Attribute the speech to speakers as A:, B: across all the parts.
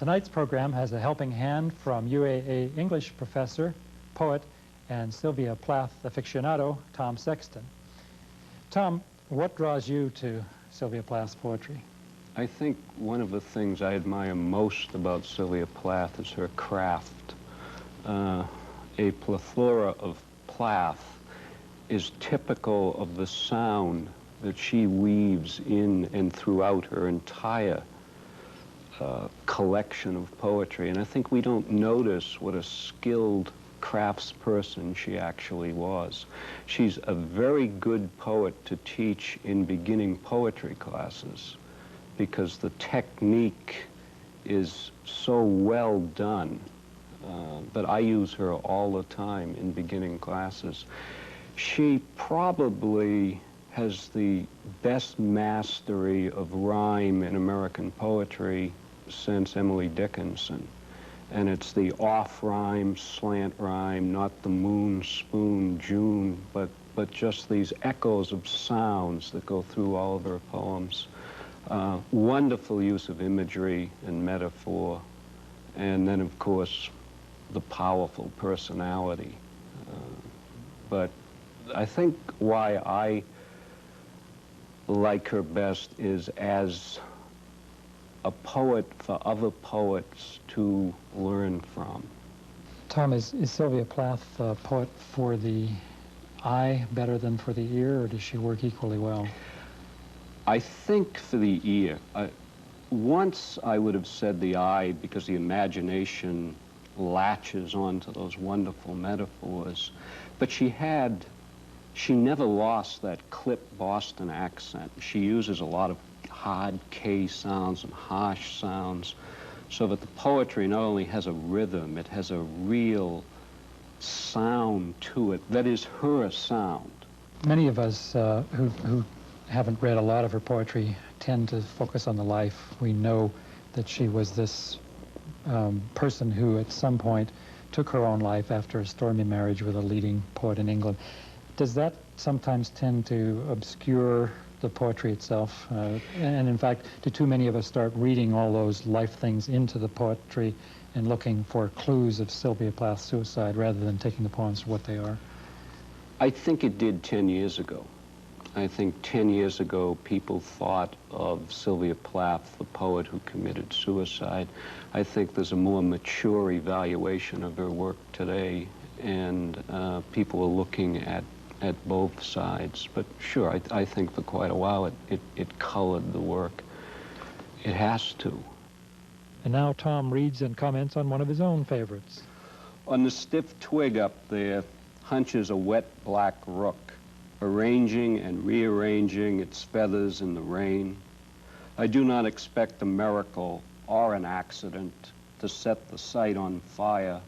A: Tonight's program has a helping hand from UAA English professor, poet, and Sylvia Plath aficionado, Tom Sexton. Tom, what draws you to Sylvia Plath's poetry?
B: I think one of the things I admire most about Sylvia Plath is her craft. A plethora of Plath is typical of the sound that she weaves in and throughout her entire collection of poetry. And I think we don't notice what a skilled craftsperson she actually was. She's a very good poet to teach in beginning poetry classes because the technique is so well done that I use her all the time in beginning classes. She probably has the best mastery of rhyme in American poetry since Emily Dickinson. And it's the off-rhyme, slant rhyme, not the moon, spoon, June, but just these echoes of sounds that go through all of her poems. Wonderful use of imagery and metaphor. And then, of course, the powerful personality. But I think why I like her best is as a poet for other poets to learn from.
A: Tom, is Sylvia Plath a poet for the eye better than for the ear, or does she work equally well?
B: I think for the ear. Once I would have said the eye because the imagination latches onto those wonderful metaphors, but she never lost that clipped Boston accent. She uses a lot of hard K sounds and harsh sounds, so that the poetry not only has a rhythm, it has a real sound to it that is her sound.
A: Many of us who haven't read a lot of her poetry tend to focus on the life. We know that she was this person who at some point took her own life after a stormy marriage with a leading poet in England. Does that sometimes tend to obscure the poetry itself? And in fact, do too many of us start reading all those life things into the poetry and looking for clues of Sylvia Plath's suicide rather than taking the poems for what they are?
B: I think it did 10 years ago. I think 10 years ago, people thought of Sylvia Plath, the poet who committed suicide. I think there's a more mature evaluation of her work today, and people are looking at both sides. But sure, I think for quite a while it colored the work. It has to.
A: And now Tom reads and comments on one of his own favorites.
B: On the stiff twig up there hunches a wet black rook, arranging and rearranging its feathers in the rain. I do not expect a miracle or an accident to set the sight on fire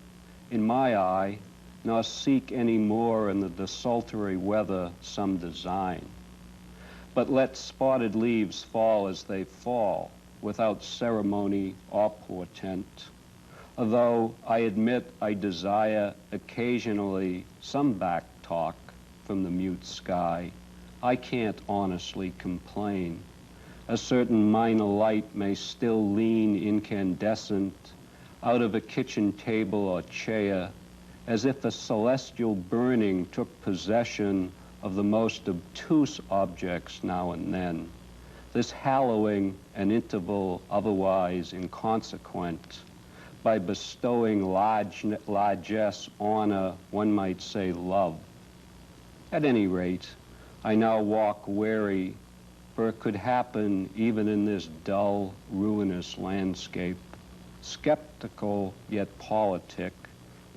B: in my eye, nor seek any more in the desultory weather some design. But let spotted leaves fall as they fall, without ceremony or portent. Although I admit I desire occasionally some back talk from the mute sky, I can't honestly complain. A certain minor light may still lean incandescent out of a kitchen table or chair, as if a celestial burning took possession of the most obtuse objects now and then, this hallowing an interval otherwise inconsequent by bestowing largesse, honor, one might say love. At any rate, I now walk wary, for it could happen even in this dull, ruinous landscape, skeptical yet politic,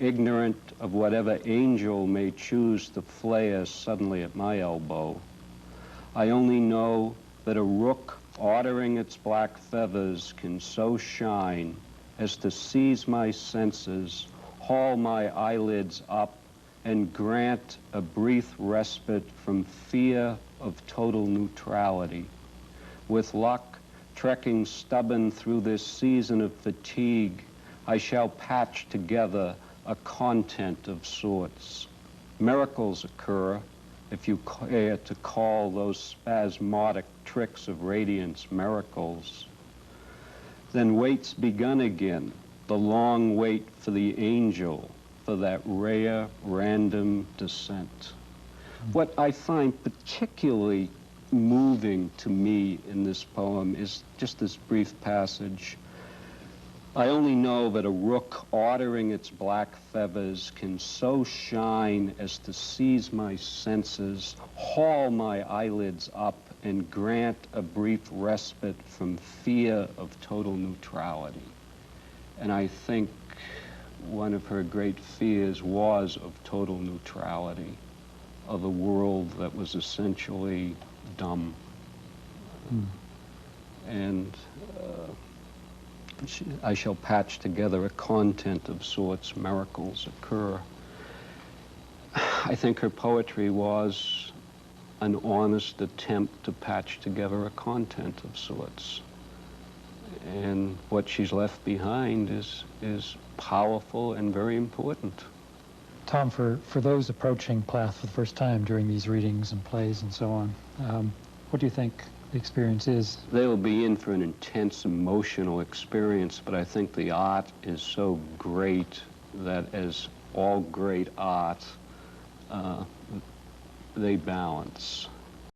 B: ignorant of whatever angel may choose to flare suddenly at my elbow. I only know that a rook ordering its black feathers can so shine as to seize my senses, haul my eyelids up, and grant a brief respite from fear of total neutrality. With luck, trekking stubborn through this season of fatigue, I shall patch together a content of sorts. Miracles occur, if you care to call those spasmodic tricks of radiance miracles. Then wait's begun again, the long wait for the angel, for that rare, random descent. What I find particularly moving to me in this poem is just this brief passage. I only know that a rook ordering its black feathers can so shine as to seize my senses, haul my eyelids up, and grant a brief respite from fear of total neutrality. And I think one of her great fears was of total neutrality, of a world that was essentially dumb. And I shall patch together a content of sorts, miracles occur. I think her poetry was an honest attempt to patch together a content of sorts. And what she's left behind is powerful and very important.
A: Tom, for those approaching Plath for the first time during these readings and plays and so on, what do you think the experience is?
B: They will be in for an intense emotional experience, but I think the art is so great that, as all great art, they balance.